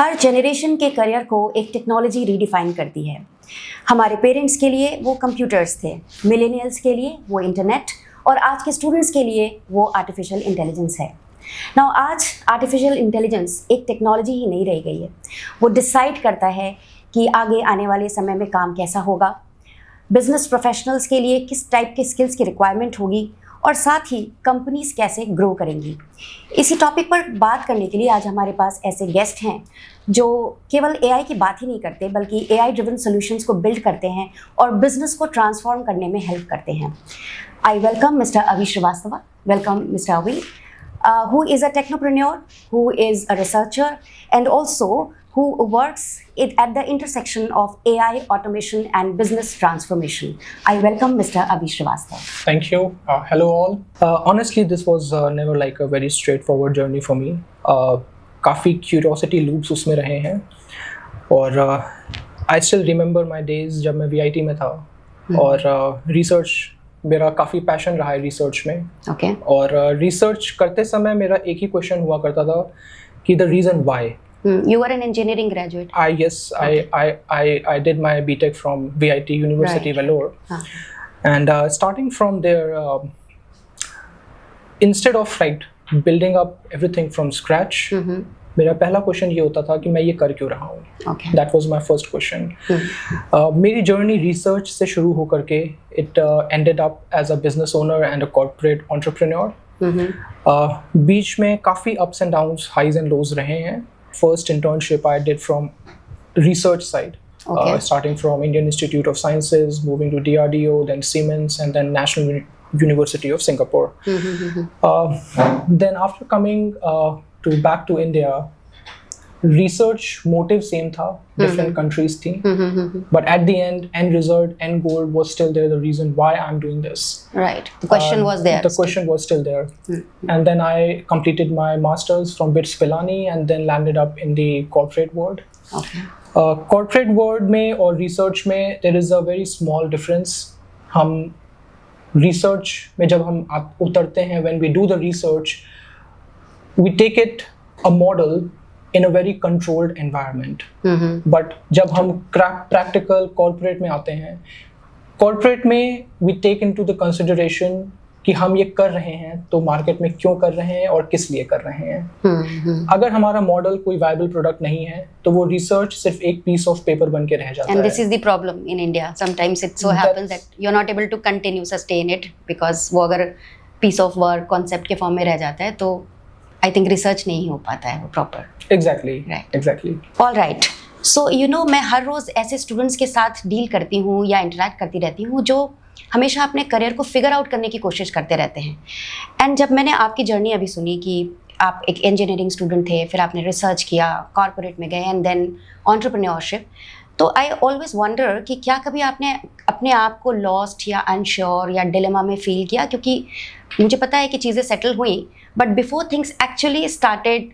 हर generation के career को एक टेक्नोलॉजी रीडिफाइन करती है। हमारे पेरेंट्स के लिए वो कंप्यूटर्स थे, मिलेनियल्स के लिए वो इंटरनेट और आज के स्टूडेंट्स के लिए वो आर्टिफिशियल इंटेलिजेंस है। नाउ आज आर्टिफिशियल इंटेलिजेंस एक टेक्नोलॉजी ही नहीं रह गई है, वो डिसाइड करता है कि आगे आने वाले समय में काम कैसा होगा, बिजनेस प्रोफेशनल्स के लिए किस टाइप के स्किल्स की रिक्वायरमेंट होगी और साथ ही कंपनीज कैसे ग्रो करेंगी। इसी टॉपिक पर बात करने के लिए आज हमारे पास ऐसे गेस्ट हैं जो केवल एआई की बात ही नहीं करते बल्कि एआई ड्रिवन सॉल्यूशंस को बिल्ड करते हैं और बिजनेस को ट्रांसफॉर्म करने में हेल्प करते हैं। आई वेलकम मिस्टर अभी श्रीवास्तव। वेलकम मिस्टर अभी, who is a technopreneur, who is a researcher and also who works at the intersection of AI, automation and business transformation. I welcome Mr. Abhi Srivastava. Thank you. Hello all. Honestly, this was never like a very straightforward journey for me. काफ़ी curiosity loops उसमें रहे हैं और I still remember my days जब मैं VIT में था और research मेरा काफ़ी पैशन रहा है रिसर्च में। Okay. और रिसर्च करते समय मेरा एक ही क्वेश्चन हुआ करता था कि the reason why. You were an engineering graduate. I did my BTech from VIT University Vellore, and starting from there, instead of like building up everything from scratch, मेरा पहला क्वेश्चन ये होता था कि मैं ये कर क्यों रहा हूँ। That was my first question. मेरी जर्नी रिसर्च से शुरू होकर के it ended up as a business owner and a corporate entrepreneur. बीच में काफ़ी ups and downs, highs and lows रहे हैं। First internship I did from research side, starting from Indian Institute of Sciences, moving to DRDO, then Siemens, and then National University of Singapore. Then after coming back to India, research motive same था, different countries थी, but at the end result, end goal was still there. The reason why I'm doing this. Right. The question was there. The question was still there. And then I completed my masters from BITS Pilani and then landed up in the corporate world. Okay. Corporate world में और research में there is a very small difference. हम research में जब हम उतरते हैं, when we do the research, we take it a model in a very controlled environment. But जब हम practical corporate में आते हैं, corporate में we take into the consideration कि हम ये कर रहे हैं तो मार्केट में क्यों कर रहे हैं और किस लिए कर रहे हैं। अगर हमारा मॉडल कोई वायबल प्रोडक्ट नहीं है तो वो रिसर्च सिर्फ एक पीस ऑफ पेपर बन के रह जाता है। And this is the problem in India. Sometimes it so happens that you're not able to continue sustain it because वो अगर piece of work concept के फॉर्म में रह जाता है तो I think रिसर्च नहीं हो पाता है वो proper. Exactly. All right. So you know मैं हर रोज़ ऐसे स्टूडेंट्स के साथ डील करती हूँ या इंटरेक्ट करती रहती हूँ जो हमेशा अपने करियर को फिगर आउट करने की कोशिश करते रहते हैं। एंड जब मैंने आपकी जर्नी अभी सुनी कि आप एक इंजीनियरिंग स्टूडेंट थे, फिर आपने रिसर्च किया, कॉर्पोरेट में गए एंड देन एंटरप्रेन्योरशिप, तो आई ऑलवेज वंडर कि क्या कभी आपने अपने आप को लॉस्ट या अनश्योर या डिलेमा में फील किया? क्योंकि मुझे पता है कि चीज़ें सेटल हुई, but before things actually started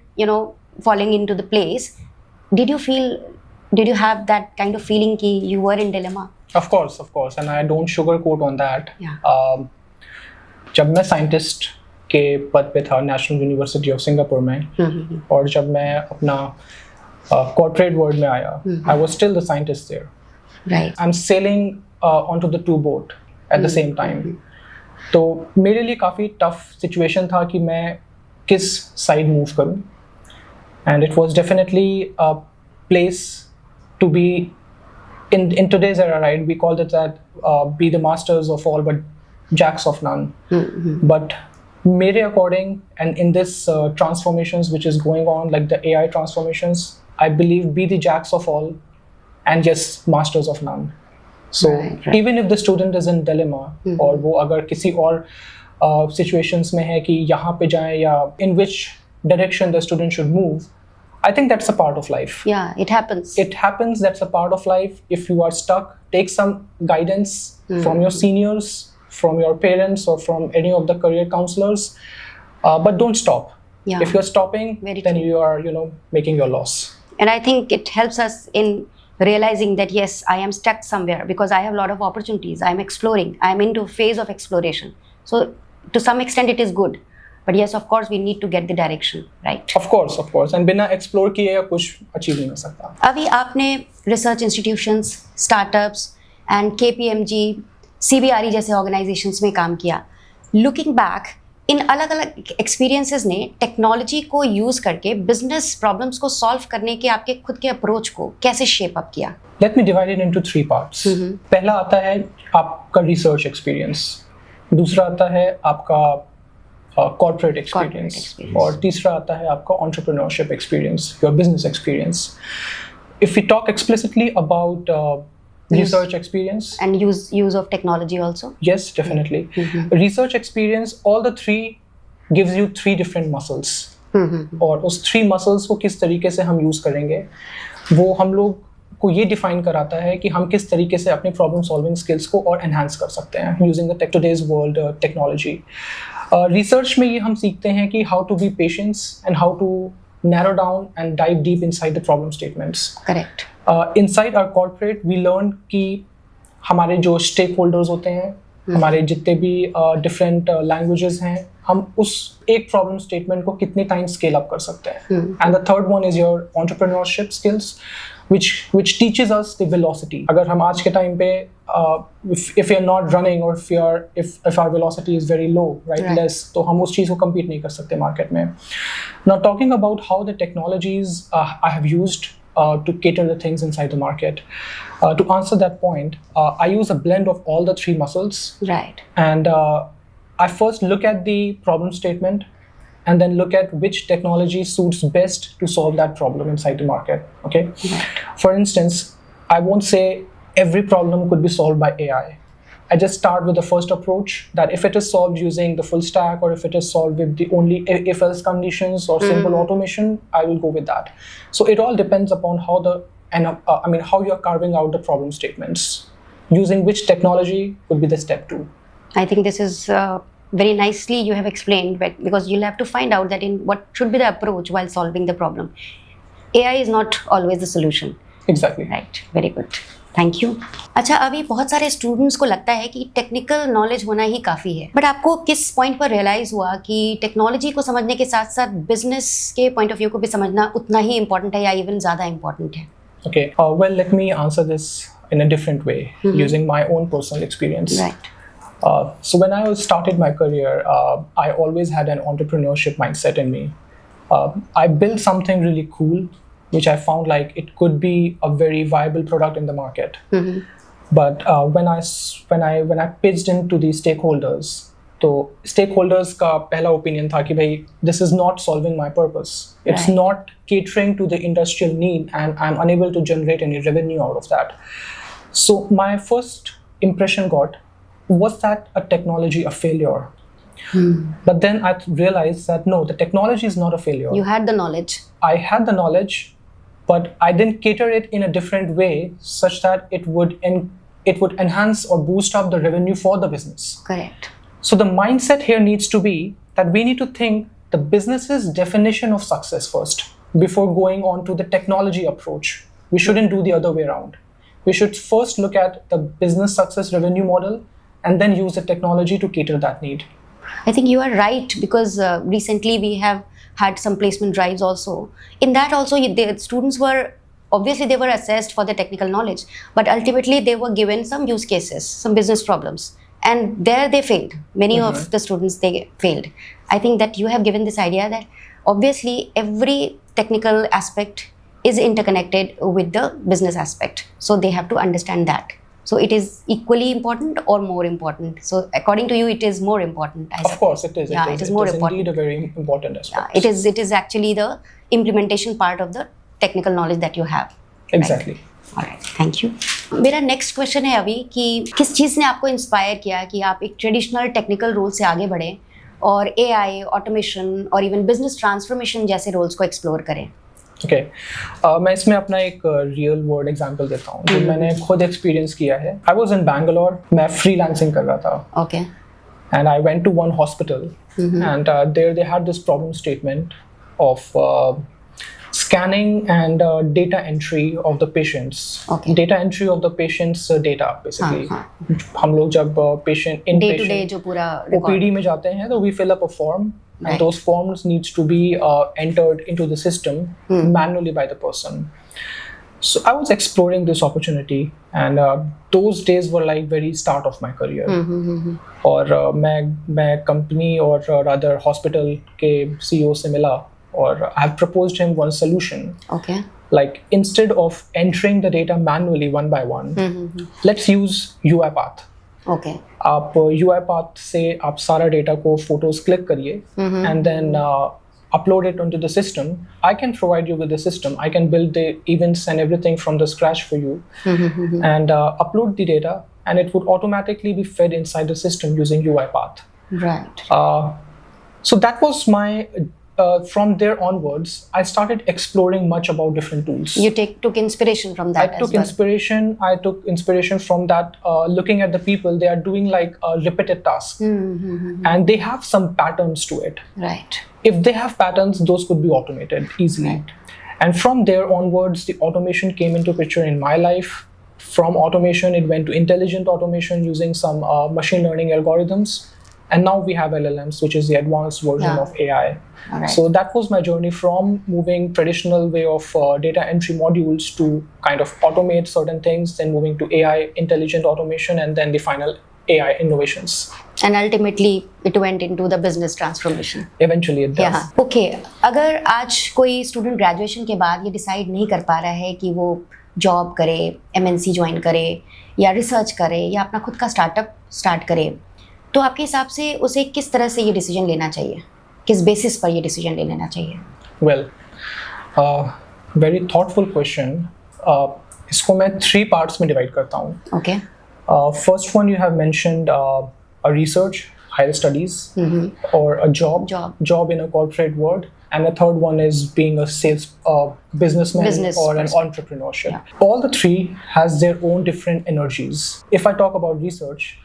falling into the place, did you have that kind of feeling कि you were in dilemma? Of course, and I don't sugarcoat on that. Yeah. जब मैं साइंटिस्ट के पद पे था national university of Singapore में और जब मैं अपना कॉर्पोरेट वर्ल्ड में आया, I was still the scientist there. Right. I'm sailing onto the two boat at the same time. तो मेरे लिए काफ़ी टफ सिचुएशन था कि मैं किस साइड मूव करूं, and it was definitely a place to be in today's era, right? We called it that be the masters of all but jacks of none. But mere according and in this transformations which is going on, like the AI transformations, I believe be the jacks of all and just masters of none. So right. Even if the student is in dilemma और वो अगर किसी और situations में है कि यहाँ पे जाएं या in which direction the student should move, I think that's a part of life. Yeah, it happens. That's a part of life. If you are stuck, take some guidance from your seniors, from your parents, or from any of the career counselors. But don't stop. Yeah. If you're stopping, then you are, making your loss. And I think it helps us in realizing that yes, I am stuck somewhere because I have a lot of opportunities. I am exploring. I am into a phase of exploration. So to some extent, it is good. But yes, of course, we need to get the direction, right? Of course. And बिना explore किए कुछ achieve नहीं हो सकता. अभी आपने research institutions, startups and KPMG, CBRE जैसे organizations में काम किया. Looking back, इन अलग अलग एक्सपीरियंसेस ने टेक्नोलॉजी को यूज करके बिजनेस प्रॉब्लम्स को सॉल्व करने के आपके खुद के अप्रोच को कैसे शेप अप किया? Let me divide it into 3 parts. पहला आता है आपका रिसर्च एक्सपीरियंस, दूसरा आता है आपका कॉर्पोरेट एक्सपीरियंस, और तीसरा आता है आपका entrepreneurship experience, your business experience. If we talk explicitly about research experience and use of technology also, yes, definitely. Research experience, all the 3 gives you 3 different muscles. और उस 3 muscles को किस तरीके से हम यूज करेंगे वो हम लोग को ये डिफाइन कराता है कि हम किस तरीके से अपनी प्रॉब्लम सॉल्विंग स्किल्स को और एनहांस कर सकते हैं using the today's world technology. Research में ये हम सीखते हैं कि how to be patience and how to narrow down and dive deep inside the problem statements. Correct. Inside our corporate, we learn कि हमारे जो stakeholders होते हैं, हमारे जितने भी different languages हैं, हम उस एक problem statement को कितने time scale up कर सकते हैं. And the third one is your entrepreneurship skills, which teaches us the velocity. अगर हम आज के time पे if you're not running or if our velocity is very low, right, less, तो हम उस चीज़ को compete नहीं कर सकते market में. Now talking about how the technologies I have used to cater the things inside the market. To answer that point, I use a blend of all the 3 muscles. Right. And I first look at the problem statement and then look at which technology suits best to solve that problem inside the market. Okay. Right. For instance, I won't say every problem could be solved by AI. I just start with the first approach that if it is solved using the full stack or if it is solved with the only if-else conditions or simple automation, I will go with that. So it all depends upon how how you're carving out the problem statements. Using which technology would be the step 2. I think this is very nicely you have explained, because you'll have to find out that in what should be the approach while solving the problem. AI is not always the solution. Exactly. Right. Very good. Thank you. अच्छा, अभी बहुत सारे students को लगता है कि technical knowledge होना ही काफ़ी है, बट आपको किस पॉइंट पर रियलाइज़ हुआ कि टेक्नोलॉजी को समझने के साथ साथ बिजनेस के पॉइंट ऑफ व्यू को भी समझना उतना ही इम्पोर्टेंट है या इवन ज़्यादा इम्पोर्टेंट है? Okay, well, let me answer this in a different way, using my own personal experience. Right. So when I started my career, I always had an entrepreneurship mindset in me. I built something really cool, which I found like it could be a very viable product in the market. But when I pitched into the stakeholders, तो stakeholders का पहला opinion था कि भाई this is not solving my purpose. It's not catering to the industrial need, and I'm unable to generate any revenue out of that. So my first impression was that a technology a failure. But then I realized that no, the technology is not a failure. You had the knowledge. I had the knowledge, but I didn't cater it in a different way such that it would enhance or boost up the revenue for the business. Correct. So the mindset here needs to be that we need to think the business's definition of success first before going on to the technology approach. We shouldn't do the other way around. We should first look at the business success revenue model and then use the technology to cater that need. I think you are right, because recently we have had some placement drives also. In that also, the students were, obviously they were assessed for their technical knowledge, but ultimately they were given some use cases, some business problems. And there they failed. Many of the students, they failed. I think that you have given this idea that obviously every technical aspect is interconnected with the business aspect. So they have to understand that. So it is equally important or more important? So according to you, it is more important. Of course it is. Yeah, it is more important. Indeed a very important aspect. Yeah, it is actually the implementation part of the technical knowledge that you have. Exactly. Right? Alright, thank you. मेरा next question है अभी कि किस चीज़ ने आपको inspire किया कि आप एक ट्रेडिशनल टेक्निकल रोल से आगे बढ़ें और AI, ऑटोमेशन और इवन बिजनेस ट्रांसफॉर्मेशन जैसे रोल्स को एक्सप्लोर करें? Okay. मैं इसमें अपना एक रियल वर्ल्ड एग्जांपल देता हूँ जो मैंने खुद एक्सपीरियंस किया है. I was in Bangalore. मैं फ्रीलांसिंग कर रहा था. Okay. And I went to one hospital and there they had this problem statement of scanning and data entry of the patients. Okay. Data entry of the patient's data basically. हम लोग जब patient day to day जो पूरा OPD में जाते हैं तो we fill up a form Right. and those forms needs to be entered into the system manually by the person. So I was exploring this opportunity, and those days were like very start of my career. और मैं company और rather hospital के CEO से मिला, और I have proposed him one solution. Okay. Like instead of entering the data manually one by one, let's use UiPath. Okay. आप UiPath से आप सारा डेटा को फोटोज क्लिक करिए and then upload it onto the system. I can provide you with the system. I can build the events and everything from the scratch for you, and upload the data, and it would automatically be fed inside the system using UiPath. Right. So that was my. From there onwards, I started exploring much about different tools. You took inspiration from that. I took inspiration from that, looking at the people. They are doing like repeated tasks, and they have some patterns to it. Right. If they have patterns, those could be automated easily. Right. And from there onwards, the automation came into picture in my life. From automation, it went to intelligent automation using some machine learning algorithms. And now we have LLMs, which is the advanced version of AI. Right. So that was my journey from moving traditional way of data entry modules to kind of automate certain things, then moving to AI, intelligent automation, and then the final AI innovations. And ultimately, it went into the business transformation. Eventually it does. Yeah. Okay. अगर आज कोई student graduation के बाद ये decide नहीं कर पा रहा है कि वो जॉब करे, MNC ज्वाइन करे, या रिसर्च करे, या अपना खुद का स्टार्टअप स्टार्ट करे, तो आपके हिसाब से उसे किस तरह से ये डिसीजन लेना चाहिए, किस बेसिस पर ये डिसीजन ले लेना चाहिए? Well, very thoughtful question. इसको मैं 3 parts में divide करता हूँ. Okay. First one, you have mentioned a research, higher studies, or a job in a corporate world. And the third one is being a sales businessman or an entrepreneurship. Yeah. All the 3 has their own different energies. If I talk about research,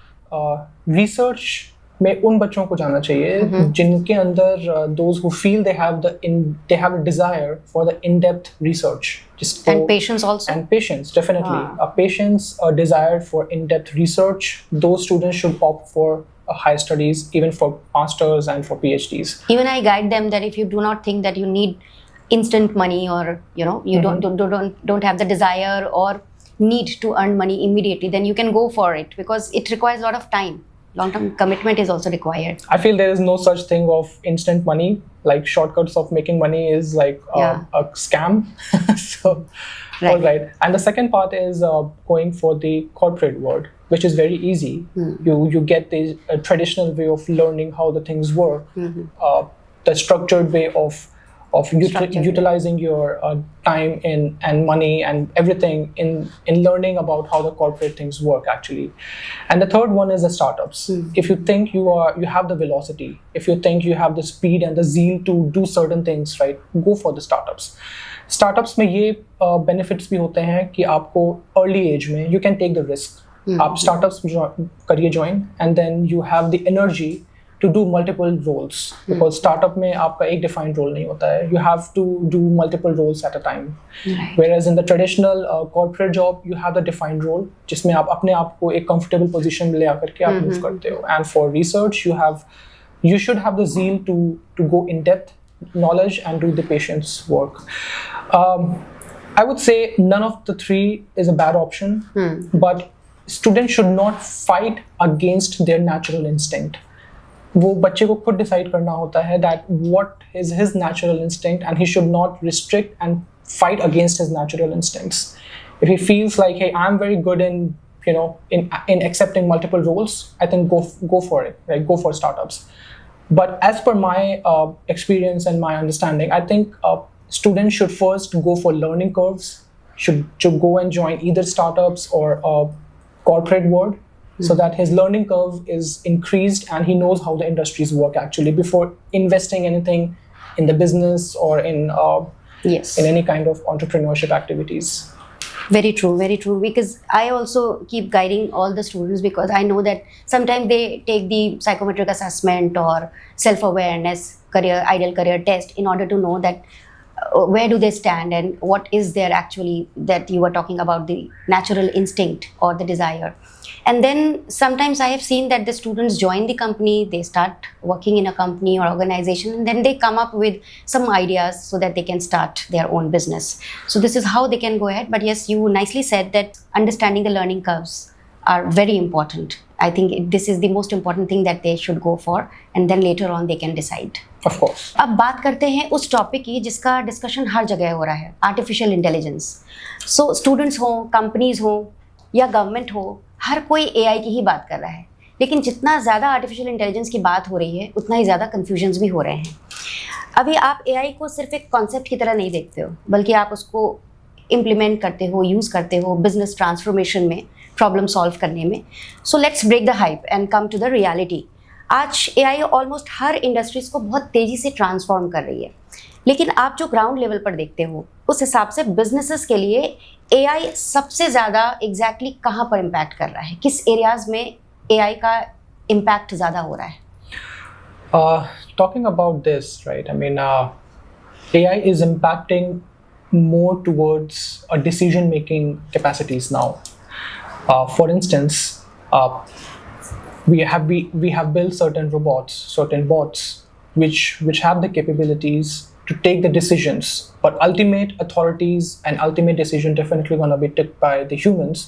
research में उन बच्चों को जाना चाहिए जिनके अंदर those who feel they have a desire for the in-depth research. And patience also. And patience, definitely. A patience, a desire for in-depth research. Those students should opt for higher studies, even for masters and for PhDs. Even I guide them that if you do not think that you need instant money, or you don't have the desire or need to earn money immediately, then you can go for it, because it requires a lot of time. Long-term commitment is also required. I feel there is no such thing of instant money. Like shortcuts of making money is like a scam. So, right. All right. And the second part is going for the corporate world, which is very easy. You get the traditional way of learning how the things work, the structured way of utilizing your time and money and everything in learning about how the corporate things work actually. And the third one is the startups. If you think you have the velocity, if you think you have the speed and the zeal to do certain things, right, go for the startups. Startups में ये benefits भी होते हैं कि आपको early age में you can take the risk. आप startups करिए join, and then you have the energy to do multiple roles, because startup में आपका एक defined role नहीं होता है. You have to do multiple roles at a time. Right. Whereas in the traditional corporate job, you have the defined role, जिसमें आप अपने आप को एक comfortable position में ले आकर के आप move करते हो. And for research, you should have the zeal to go in depth knowledge and do the patient's work. I would say none of the 3 is a bad option, but students should not fight against their natural instinct. वो बच्चे को खुद decide करना होता है that what is his natural instinct, and he should not restrict and fight against his natural instincts. If he feels like, hey, I'm very good in accepting multiple roles, I think go for it, right? Go for startups. But as per my experience and my understanding, I think students should first go for learning curves, should go and join either startups or corporate world, so that his learning curve is increased and he knows how the industries work actually before investing anything in the business or in any kind of entrepreneurship activities. Very true, very true. Because I also keep guiding all the students, because I know that sometimes they take the psychometric assessment or self-awareness ideal career test in order to know that where do they stand, and what is there actually that you were talking about, the natural instinct or the desire. And then sometimes I have seen that the students join the company, they start working in a company or organization, and then they come up with some ideas so that they can start their own business. So this is how they can go ahead. But yes, you nicely said that understanding the learning curves are very important. I think this is the most important thing that they should go for, and then later on they can decide. Of course. अब बात करते हैं उस topic की जिसका discussion हर जगह हो रहा है, आर्टिफिशियल इंटेलिजेंस. सो स्टूडेंट्स हो, कंपनीज हो या गवर्नमेंट हो, हर कोई एआई की ही बात कर रहा है. लेकिन जितना ज़्यादा आर्टिफिशियल इंटेलिजेंस की बात हो रही है, उतना ही ज़्यादा कन्फ्यूजन्स भी हो रहे हैं. अभी आप एआई को सिर्फ एक कॉन्सेप्ट की तरह नहीं देखते हो, बल्कि आप उसको इम्प्लीमेंट करते हो, यूज़ करते हो बिजनेस ट्रांसफॉर्मेशन में, प्रॉब्लम सॉल्व करने में. So let's break the hype and come to the reality. आज एआई ऑलमोस्ट हर इंडस्ट्रीज़ को बहुत तेज़ी से ट्रांसफॉर्म कर रही है. लेकिन आप जो ग्राउंड लेवल पर देखते हो, उस हिसाब से बिजनेसेस के लिए एआई सबसे ज़्यादा एग्जैक्टली कहाँ पर इम्पैक्ट कर रहा है, किस एरियाज़ में एआई का इम्पैक्ट ज़्यादा हो रहा है? Talking about this, right? I mean, AI is impacting more towards decision-making capacities now. For instance, we have built certain robots, certain bots, which have the capabilities to take the decisions, but ultimate authorities and ultimate decision definitely gonna be taken by the humans.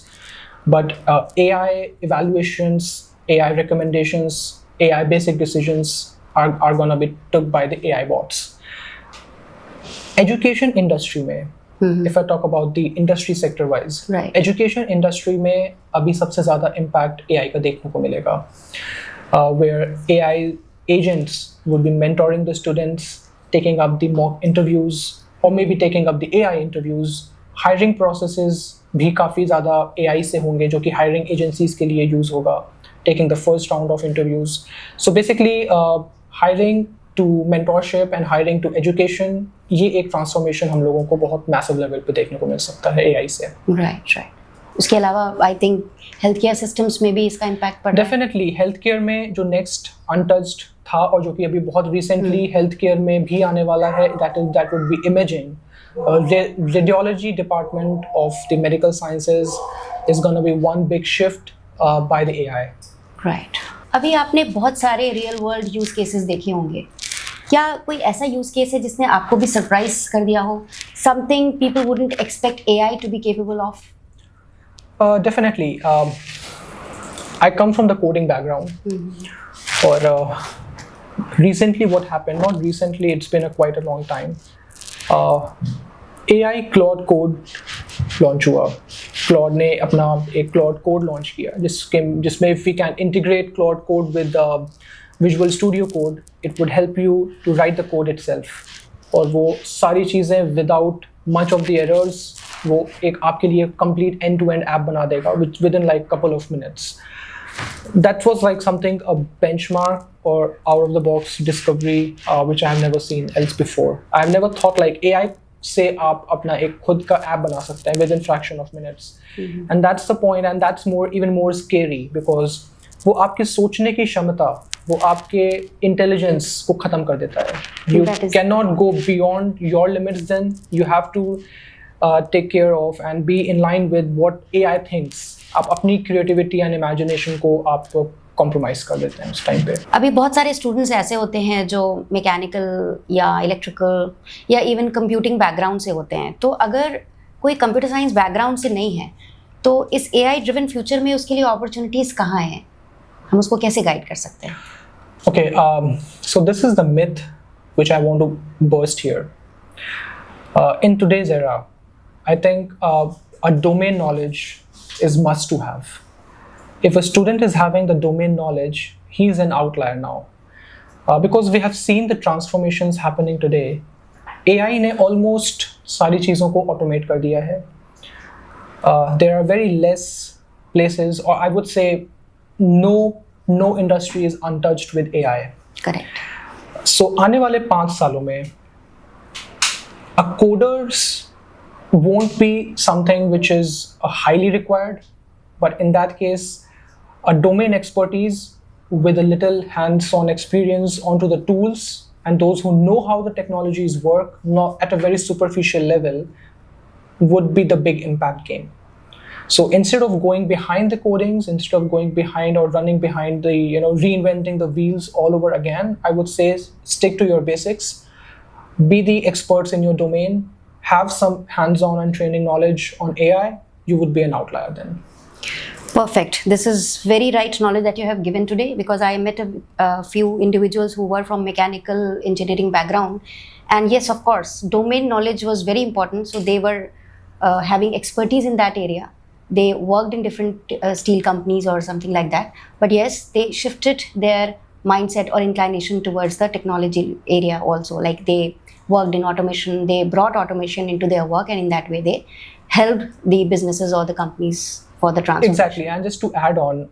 But AI evaluations, AI recommendations, AI basic decisions are gonna be took by the AI bots. Education industry में, if I talk about the industry sector wise, Right. education industry में अभी सबसे ज़्यादा impact AI का देखने को मिलेगा, where AI agents would be mentoring the students, taking up the mock interviews, or maybe taking up the AI interviews. Hiring processes भी काफ़ी ज़्यादा AI से होंगे, जो कि hiring agencies के लिए use होगा, taking the first round of interviews. So basically, hiring to mentorship and hiring to education, ये एक ट्रांसफॉर्मेशन हम लोगों को बहुत मैसिव लेवल पे देखने को मिल सकता है AI से. राइट. उसके अलावा I think health care systems में भी इसका इम्पैक्ट पड़ रहा है. डेफिनेटली हेल्थ केयर में जो नेक्स्ट अनटच्ड था और जो कि अभी बहुत रिसेंटली हेल्थ केयर में भी आने वाला है, that would be imaging. Radiology department of the medical sciences is gonna be one big shift by the AI. Right. अभी आपने बहुत सारे रियल वर्ल्ड यूज केसेस देखे होंगे. क्या कोई ऐसा यूज केस है जिसने आपको भी सरप्राइज कर दिया हो, something people wouldn't expect AI to be capable of? Definitely. I come from the coding background. Or recently what happened, not recently, it's been quite a long time. AI Claude Code launch हुआ. Claude ने अपना एक Claude Code launch किया, जिसमें if we can integrate Claude Code with Visual Studio Code, it would help you to write the code itself. और वो सारी चीज़ें without much of the errors, वो एक आपके लिए complete end-to-end app बना देगा within like couple of minutes. That was like something, a benchmark or out of the box discovery which I have never seen else before. I have never thought like AI से आप अपना एक खुद का app बना सकते हैं within fraction of minutes. And that's the point, and that's even more scary because वो आपके सोचने की क्षमता, वो आपके इंटेलिजेंस को ख़त्म कर देता है. You cannot go beyond your limits. Then you have to take care of and be in line with what AI thinks. आप अपनी क्रिएटिविटी एंड इमेजिनेशन को आप कॉम्प्रोमाइज कर देते हैं उस टाइम पे. अभी बहुत सारे स्टूडेंट्स ऐसे होते हैं जो मैकेनिकल या इलेक्ट्रिकल या इवन कंप्यूटिंग बैकग्राउंड से होते हैं. तो अगर कोई कंप्यूटर साइंस बैकग्राउंड से नहीं है, तो इस AI ड्रिवन फ्यूचर में उसके लिए अपॉर्चुनिटीज़ कहाँ हैं? हम उसको कैसे गाइड कर सकते हैं? Okay, so this is the myth which I want to burst here. In today's era, I think a domain knowledge is must to have. If a student is having the domain knowledge, he is an outlier now. Because we have seen the transformations happening today. AI ने almost सारी चीज़ों को automate कर दिया है. There are very less places, or I would say no industry is untouched with AI. Correct. So आने वाले 5 सालों में coders won't be something which is highly required, but in that case, a domain expertise with a little hands-on experience onto the tools and those who know how the technologies work, not at a very superficial level, would be the big impact game. So instead of going behind the codings, instead of going behind or running behind the, reinventing the wheels all over again, I would say stick to your basics, be the experts in your domain, have some hands-on and training knowledge on AI, you would be an outlier then. Perfect. This is very right knowledge that you have given today, because I met a few individuals who were from mechanical engineering background. And yes, of course, domain knowledge was very important. So they were having expertise in that area. They worked in different steel companies or something like that. But yes, they shifted their mindset or inclination towards the technology area also. Like they worked in automation, they brought automation into their work, and in that way they helped the businesses or the companies for the transformation. Exactly. And just to add on,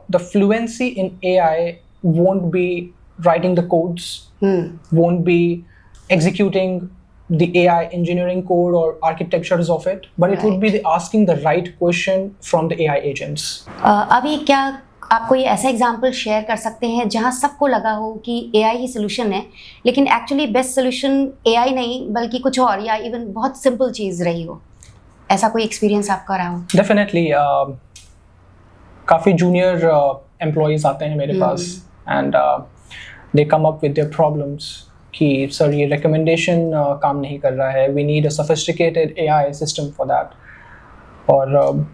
the fluency in AI won't be writing the codes, won't be executing the AI engineering code or architectures of it, but it would be the asking the right question from the AI agents. अभी क्या आप कोई ऐसा example share कर सकते हैं जहां सबको लगा हो कि AI ही सोल्यूशन है, लेकिन एक्चुअली बेस्ट सोल्यूशन AI नहीं बल्कि कुछ और, या इवन बहुत सिंपल चीज़ रही हो? ऐसा कोई एक्सपीरियंस आपका रहा हो? डेफिनेटली काफ़ी जूनियर एम्प्लॉयज़ आते हैं मेरे पास, and they come up with their problems कि सर ये रिकमेंडेशन काम नहीं कर रहा है, we need a sophisticated AI system for that. और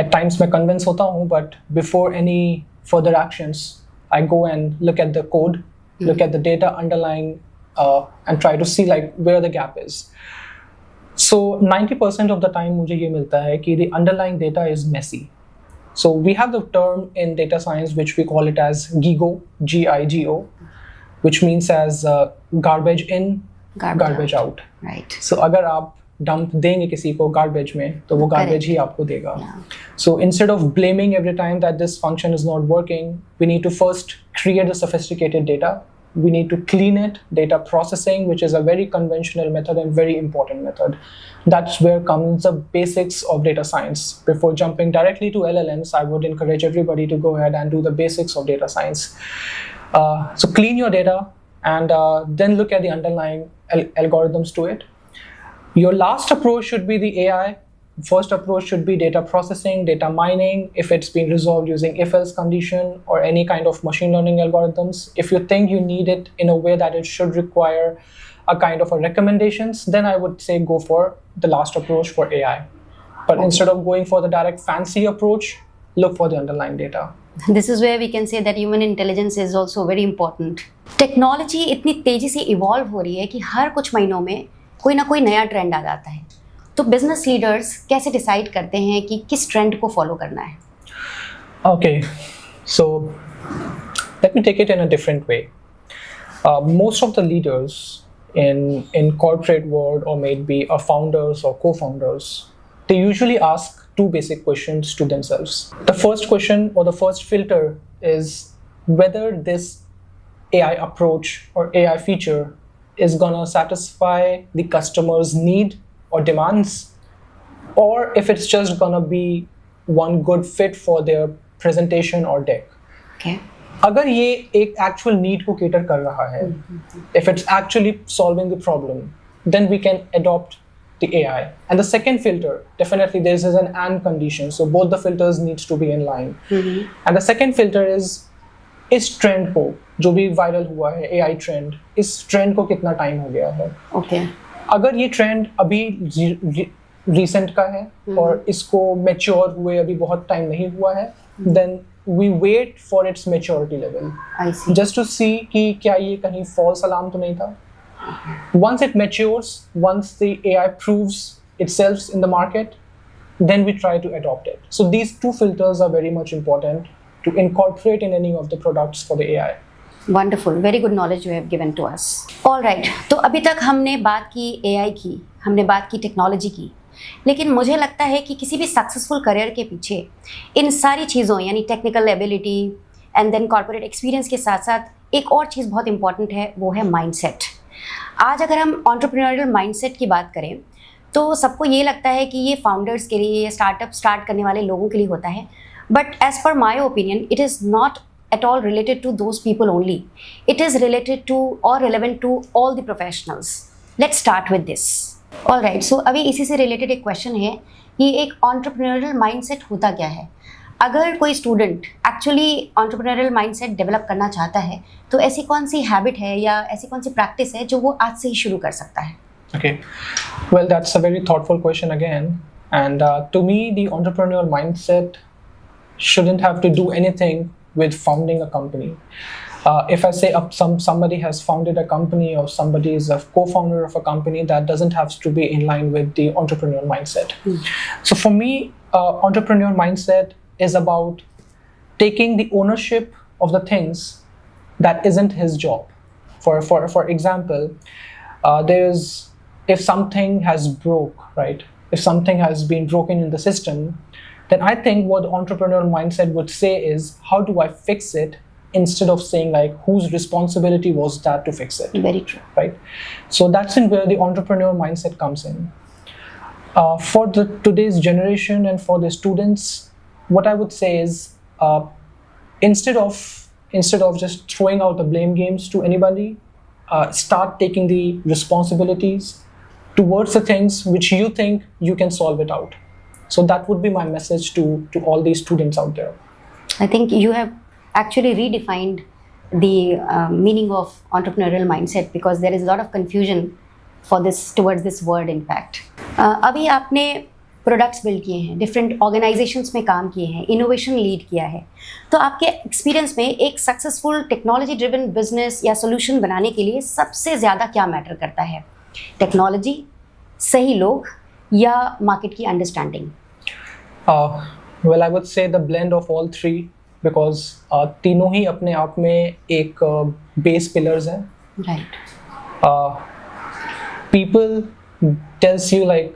at times मैं convince होता हूँ, but before any further actions, I go and look at the code, look at the data underlying, and try to see like where the gap is. So 90% of the time मुझे ये मिलता है कि the underlying data is messy. So we have the term in data science which we call it as GIGO, G-I-G-O, which means as garbage in, garbage out. Right. So अगर आप dump देंगे किसी को गार्बेज में, तो वो garbage ही आपको देगा. So instead of blaming every time that this function is not working, we need to first create the sophisticated data. We need to clean it, data processing, which is a very conventional method and very important method. That's where comes the basics of data science. Before jumping directly to LLMs, I would encourage everybody to go ahead and do the basics of data science. So clean your data and then look at the underlying algorithms to it. Your last approach should be the AI. First approach should be data processing, data mining, if it's been resolved using if-else condition or any kind of machine learning algorithms. If you think you need it in a way that it should require a kind of a recommendations, then I would say go for the last approach for AI. But instead of going for the direct fancy approach, look for the underlying data. This is where we can say that human intelligence is also very important. Technology इतनी तेजी से evolve हो रही है कि हर कुछ महीनों में कोई ना कोई नया ट्रेंड आ जाता है. तो बिजनेस लीडर्स कैसे डिसाइड करते हैं कि किस ट्रेंड को फॉलो करना है? Okay, so let me take it in a different way. Most of the leaders in corporate world, or maybe founders or co-founders, they usually ask two basic questions to themselves. The first question or the first filter is whether this AI approach or AI feature is gonna satisfy the customer's need or demands, or if it's just gonna be one good fit for their presentation or deck. Okay. अगर ये एक actual need को cater कर रहा है, if it's actually solving the problem, then we can adopt the AI. And the second filter, definitely this is an and condition, so both the filters needs to be in line. And the second filter is इस trend को, जो भी viral हुआ है AI trend, इस trend को कितना time हो गया है. अगर ये ट्रेंड अभी रिसेंट का है और इसको मैच्योर हुए अभी बहुत टाइम नहीं हुआ है, then we wait for its maturity level just to see कि क्या ये कहीं फॉल्स अलार्म तो नहीं था. Once it matures, once the AI proves itself in the market, then we try to adopt it. So these two filters are very much important to incorporate in any of the products for the AI. Wonderful, very good knowledge you have given to us. All right, तो अभी तक हमने बात की AI की, हमने बात की टेक्नोलॉजी की, लेकिन मुझे लगता है कि किसी भी सक्सेसफुल करियर के पीछे इन सारी चीज़ों यानी technical ability and then corporate experience के साथ साथ एक और चीज़ बहुत इंपॉर्टेंट है, वो है माइंडसेट. आज अगर हम एंटरप्रेन्योरियल माइंडसेट की बात करें तो सबको ये लगता है कि ये फाउंडर्स के लिए, ये स्टार्टअप स्टार्ट करने वाले लोगों के लिए होता है, but as per my opinion it is not at all related to those people only. It is related to or relevant to all the professionals. Let's start with this. All right, so अभी इसी से related एक question है कि एक entrepreneurial mindset होता क्या है? अगर कोई student actually entrepreneurial mindset develop करना चाहता है तो ऐसी कौन सी हैबिट है या ऐसी कौन सी प्रैक्टिस है जो वो आज से ही शुरू कर सकता है? Okay, well, that's a very thoughtful question again. And to me, the entrepreneurial mindset shouldn't have to do anything with founding a company. If I say somebody has founded a company or somebody is a co-founder of a company, that doesn't have to be in line with the entrepreneurial mindset. So for me, entrepreneurial mindset is about taking the ownership of the things that isn't his job. For example, if something has broke, right? If something has been broken in the system, then I think what the entrepreneurial mindset would say is, how do I fix it? Instead of saying like, whose responsibility was that to fix it? Very true. Right? So that's in where the entrepreneurial mindset comes in. For today's generation and for the students, what I would say is, instead of just throwing out the blame games to anybody, start taking the responsibilities towards the things which you think you can solve it out. So that would be my message to all these students out there. I think you have actually redefined the meaning of entrepreneurial mindset, because there is a lot of confusion towards this word in fact. अभी आपने products build किए हैं, different organisations में काम किए हैं, innovation lead किया है, तो आपके एक्सपीरियंस में एक सक्सेसफुल टेक्नोलॉजी ड्रिवन बिजनेस या सोल्यूशन बनाने के लिए सबसे ज़्यादा क्या मैटर करता है? टेक्नोलॉजी, सही लोग, या मार्केट की understanding? Well, I would say the blend of all three, because तीनों ही अपने आप में एक बेस पिलर्स हैं. Right. People tells you like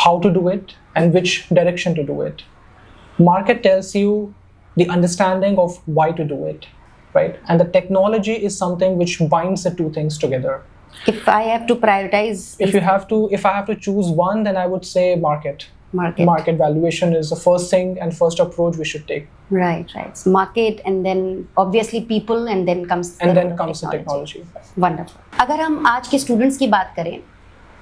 how to do it and which direction to do it. Market tells you the understanding of why to do it, right? And the technology is something which binds the two things together. If I have to prioritize, if I have to choose one, then I would say market. Market valuation is the first thing and first approach we should take. Right. So market, and then obviously people, and then comes the technology. Wonderful. अगर हम आज के students की बात करें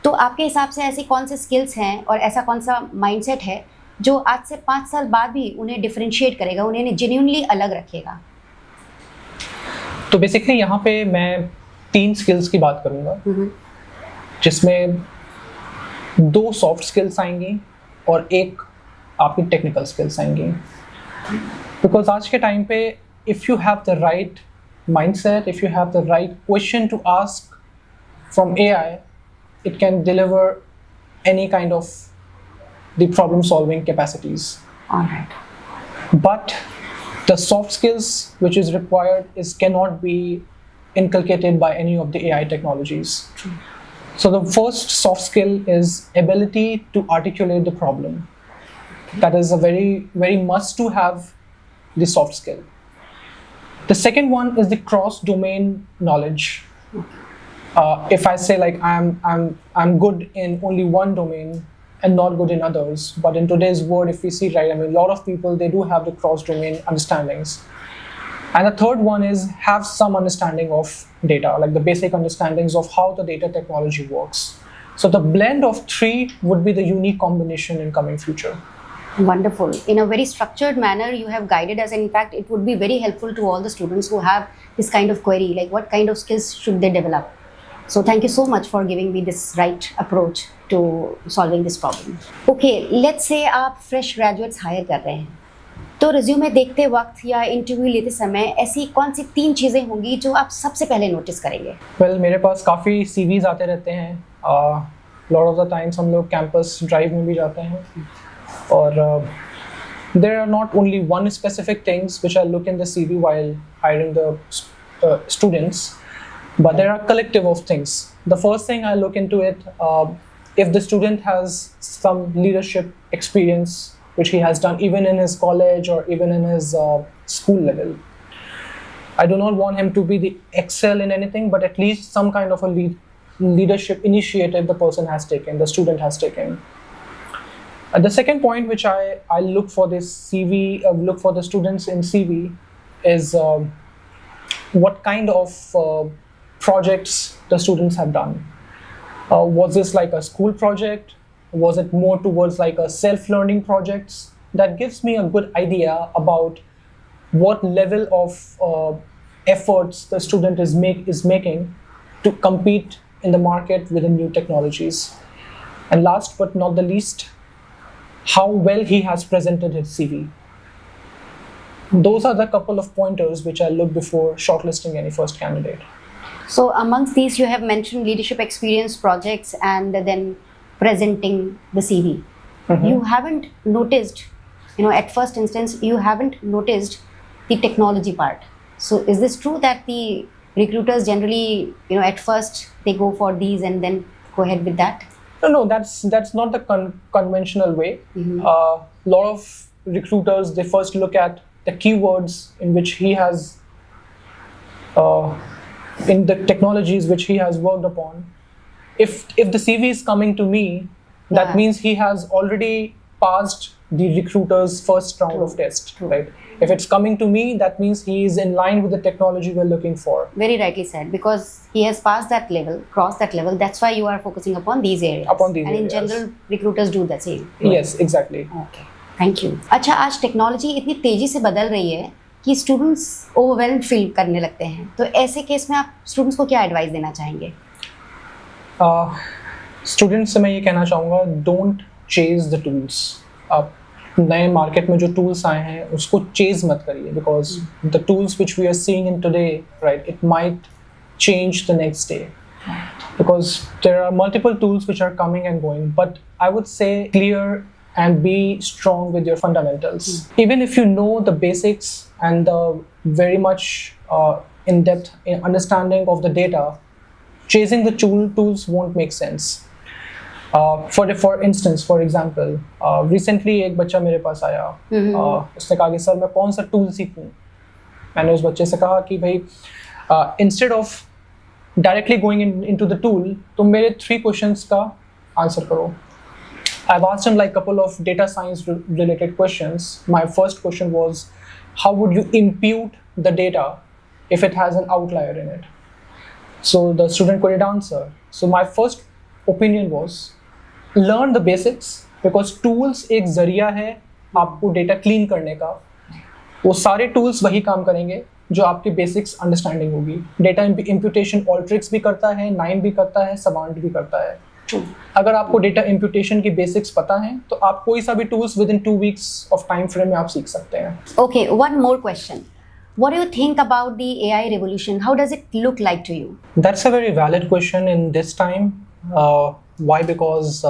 तो आपके हिसाब से ऐसी कौन से स्किल्स हैं और ऐसा कौन सा माइंडसेट है जो आज से 5 साल बाद भी उन्हें डिफरेंशिएट करेगा, उन्हें जेन्युइनली अलग रखेगा? तो बेसिकली यहाँ पे मैं 3 स्किल्स की बात करूँगा, जिसमें 2 सॉफ्ट स्किल्स आएंगी और 1 आपकी टेक्निकल स्किल्स आएंगी. बिकॉज आज के टाइम पे if you have the right mindset, if you have the right question to ask from AI, it can deliver any kind of the problem solving capacities. All right. But the soft skills which is required cannot be inculcated by any of the AI technologies. True. So the first soft skill is ability to articulate the problem. That is a very, very must to have the soft skill. The second one is the cross domain knowledge. If I say like I'm good in only one domain and not good in others, but in today's world, if we see, right, I mean, a lot of people, they do have the cross domain understandings. And the third one is have some understanding of data, like the basic understandings of how the data technology works. So the blend of 3 would be the unique combination in coming future. Wonderful. In a very structured manner, you have guided us. In fact, it would be very helpful to all the students who have this kind of query, like what kind of skills should they develop. So thank you so much for giving me this right approach to solving this problem. Okay, let's say आप fresh graduates hire कर रहे हैं, तो resume देखते वक्त या interview लेते समय ऐसी कौन सी 3 चीज़ें होंगी जो आप सबसे पहले नोटिस करेंगे? Well, मेरे पास काफ़ी CVs आते रहते हैं. Lot of the times हम लोग कैंपस ड्राइव में भी जाते हैं, और there are not only one specific things which I look in the CV while hiring the students, but there are collective of things. The first thing I look into it, if the student has some leadership experience which he has done even in his college or even in his school level. I do not want him to be the excel in anything, but at least some kind of a leadership initiative the person has taken, the student has taken. The second point which I look for this CV, look for the students in CV is what kind of projects the students have done. Was this like a school project? Was it more towards like a self-learning projects? That gives me a good idea about what level of efforts the student is making to compete in the market with the new technologies. And last but not the least, how well he has presented his CV. Those are the couple of pointers which I look before shortlisting any first candidate. So amongst these, you have mentioned leadership experience, projects, and then presenting the CV. You haven't noticed, at first instance, you haven't noticed the technology part. So is this true that the recruiters generally, at first they go for these and then go ahead with that? No, that's not the conventional way. A lot of recruiters, they first look at the keywords in which he has, in the technologies which he has worked upon. If the CV is coming to me, that means he has already passed the recruiter's first round of test, right? If it's coming to me, that means he is in line with the technology we're looking for. Very rightly said, because he has passed that level, crossed that level. That's why you are focusing upon these areas. Upon these and areas. in general, recruiters do the same. Yes, exactly. Okay, thank you. अच्छा, आज technology इतनी तेजी से बदल रही है कि students overwhelmed feel करने लगते हैं. तो ऐसे केस में आप स्टूडेंट्स को क्या एडवाइस देना चाहेंगे? स्टूडेंट्स से मैं ये कहना चाहूँगा, डोंट चेज द टूल्स. आप नए मार्केट में जो टूल्स आए हैं उसको चेज मत करिए, because the tools which we are seeing in today, right, it might change the next day, because there are multiple tools which are coming and going, but I would say clear and be strong with your fundamentals. Even if you know the basics and the very much in-depth understanding of the data, chasing the tools won't make sense. For instance, for example, recently एक बच्चा मेरे पास आया, उसने कहा कि sir मैं कौन सा टूल सीखूं. मैंने उस बच्चे से कहा कि भाई instead of directly going into the tool, तुम मेरे 3 questions का आंसर करो. I've asked him like a couple of data science related questions. My first question was, how would you impute the data if it has an outlier in it? So the student couldn't answer. So my first opinion was, learn the basics, because tools एक जरिया है आपको data clean करने का. वो सारे tools वही काम करेंगे जो आपकी बेसिक्स अंडरस्टैंडिंग होगी. डेटा इम्प्यूटेशन ऑल्ट्रिक्स भी करता है, नाइन भी करता है, सवांट भी करता है. अगर आपको डेटा इम्प्यूटेशन की बेसिक्स पता है तो आप कोई सा भी tools with in 2 weeks of time frame में आप सीख सकते हैं. Okay, one more question. What do you think about the AI revolution? How does it look like to you? That's a very valid question in this time. Why? Because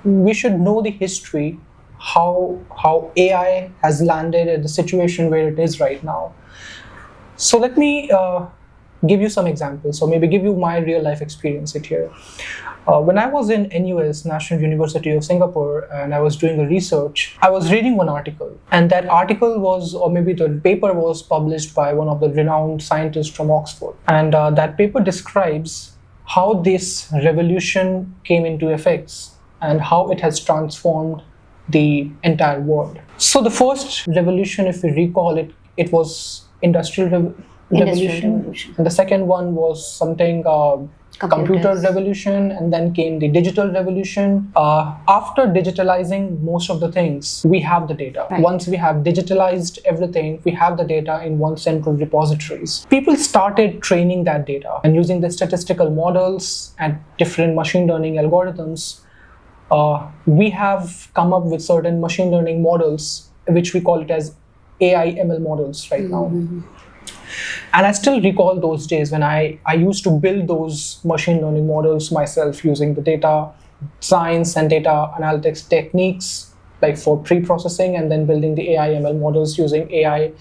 we should know the history, how AI has landed at the situation where it is right now. So let me give you some examples, or maybe give you my real life experience here. When I was in NUS, National University of Singapore, and I was doing a research, I was reading one article, and that article was, or maybe the paper was published by one of the renowned scientists from Oxford. And that paper describes how this revolution came into effects and how it has transformed the entire world. So the first revolution, if we recall it, it was Industrial Revolution. And the second one was something computer revolution, and then came the digital revolution. After digitalizing most of the things, we have the data. Right. Once we have digitalized everything, we have the data in one central repositories. People started training that data and using the statistical models and different machine learning algorithms. We have come up with certain machine learning models, which we call it as AI ML models right now. And I still recall those days when I used to build those machine learning models myself using the data science and data analytics techniques, like for pre-processing, and then building the AI ML models using AI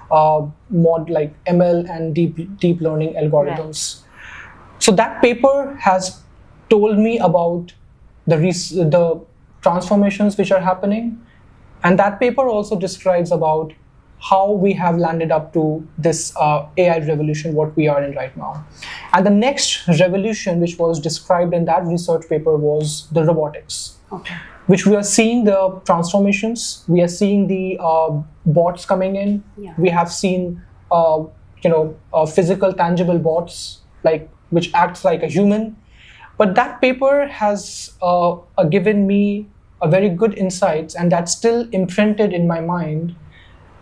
like ML and deep learning algorithms. Right. So that paper has told me about the transformations which are happening, and that paper also describes about how we have landed up to this AI revolution, what we are in right now. And the next revolution which was described in that research paper was the robotics. Okay. which we are seeing the transformations. We are seeing the bots coming in. Yeah. We have seen, physical, tangible bots which acts like a human. But that paper has given me a very good insights, and that's still imprinted in my mind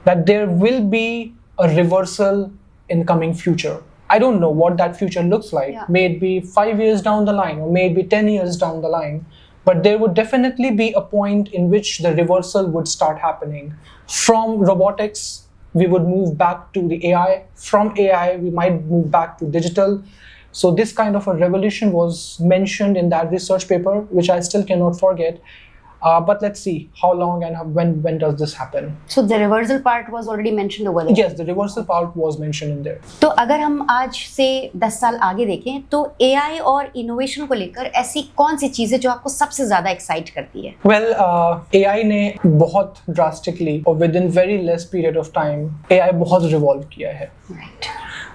that there will be a reversal in coming future. I don't know what that future looks like. Yeah. May it be 5 years down the line, or may it be 10 years down the line. But there would definitely be a point in which the reversal would start happening. From robotics, we would move back to the AI. From AI, we might move back to digital. So this kind of a revolution was mentioned in that research paper, which I still cannot forget. But let's see how long and when does this happen. So the reversal part was already mentioned over there. Yes, the reversal part was mentioned in there. तो अगर हम आज से 10 साल आगे देखें तो AI और इनोवेशन को लेकर ऐसी कौन सी चीजें जो आपको सबसे ज्यादा एक्साइट करती है? Well, AI ने बहुत drastically और within very less period of time AI बहुत revolve किया है. Right.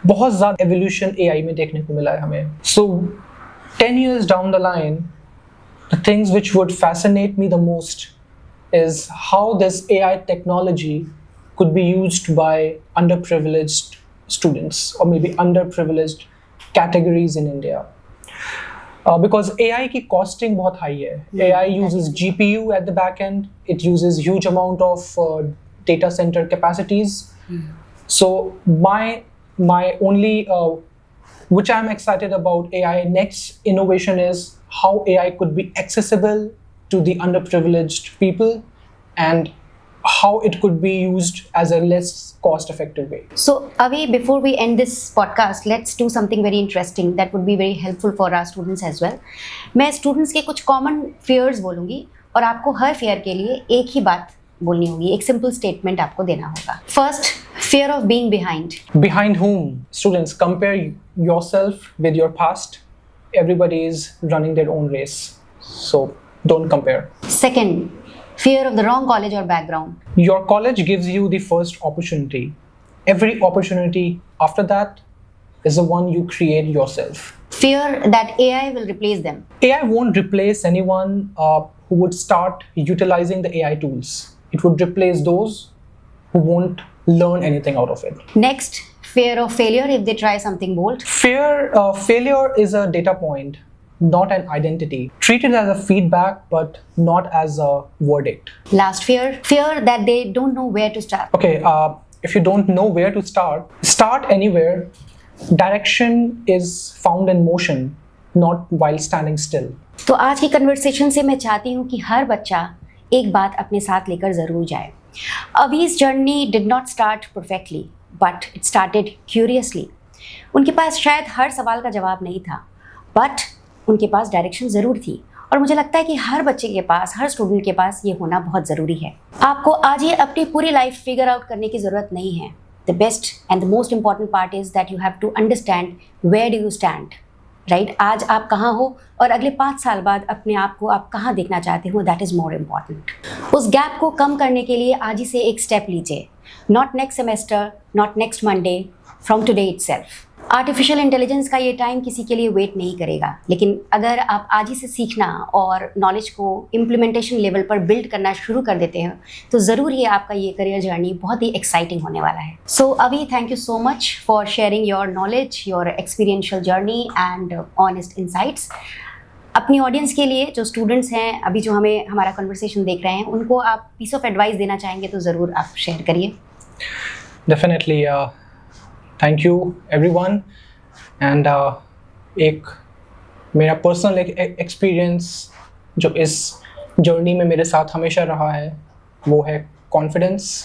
बहुत ज़्यादा evolution AI में देखने को मिला है हमें. So 10 years down the line, the things which would fascinate me the most is how this AI technology could be used by underprivileged students or maybe underprivileged categories in India. Because AI की costing बहुत high है. AI uses GPU at the back end. It uses huge amount of data center capacities. So my only which I'm excited about AI next innovation is how AI could be accessible to the underprivileged people and how it could be used as a less cost-effective way. So Avi, before we end this podcast, let's do something very interesting that would be very helpful for our students as well. मैं students के कुछ common fears बोलूँगी और आपको हर fear के लिए एक ही बात बोलनी होगी, एक simple statement आपको देना होगा. First, fear of being behind. Behind whom? Students, compare yourself with your past. Everybody is running their own race, so don't compare. Second, fear of the wrong college or background. Your college gives you the first opportunity. Every opportunity after that is the one you create yourself. Fear that AI will replace them. AI won't replace anyone who would start utilizing the AI tools. It would replace those who won't learn anything out of it. Next, fear of failure if they try something bold. Failure is a data point, not an identity. Treat it as a feedback, but not as a verdict. Last fear that they don't know where to start. Okay, if you don't know where to start anywhere. Direction is found in motion, not while standing still. तो आज की conversation से मैं चाहती हूँ कि हर बच्चा एक बात अपने साथ लेकर ज़रूर जाए. Avi's journey did not start perfectly, but it started curiously. उनके पास शायद हर सवाल का जवाब नहीं था, but उनके पास डायरेक्शन ज़रूर थी. और मुझे लगता है कि हर बच्चे के पास, हर स्टूडेंट के पास ये होना बहुत ज़रूरी है. आपको आज ही अपनी पूरी लाइफ फिगर आउट करने की ज़रूरत नहीं है. The best and the most important part is that you have to understand where do you stand. Right आज आप कहाँ हो और अगले 5 साल बाद अपने आप को आप कहाँ देखना चाहते हो, दैट इज़ मोर इम्पॉर्टेंट. उस गैप को कम करने के लिए आज ही से एक स्टेप लीजिए. Not next semester, not next Monday, from today itself. Artificial intelligence का ये टाइम किसी के लिए वेट नहीं करेगा, लेकिन अगर आप आज ही से सीखना और नॉलेज को इम्प्लीमेंटेशन लेवल पर बिल्ड करना शुरू कर देते हैं तो ज़रूर ही आपका ये करियर जर्नी बहुत ही एक्साइटिंग होने वाला है. सो अभी thank you so much for sharing your knowledge, your experiential journey and honest insights. अपनी ऑडियंस के लिए जो स्टूडेंट्स हैं अभी जो हमारा कन्वर्सेशन देख रहे हैं, उनको आप पीस ऑफ एडवाइस देना चाहेंगे तो ज़रूर आप शेयर करिए. Definitely thank you everyone. And एक मेरा पर्सनल एक्सपीरियंस जो इस जर्नी में मेरे साथ हमेशा रहा है वो है कॉन्फिडेंस.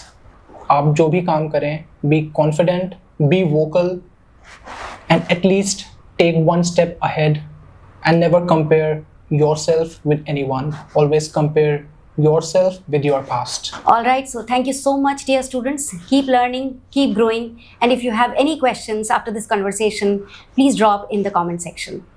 आप जो भी काम करें, be confident, be vocal, and at least take one step ahead and never compare yourself with anyone. Always compare yourself with your past. All right, so thank you so much, dear students. Keep learning, keep growing, and if you have any questions after this conversation, please drop in the comment section.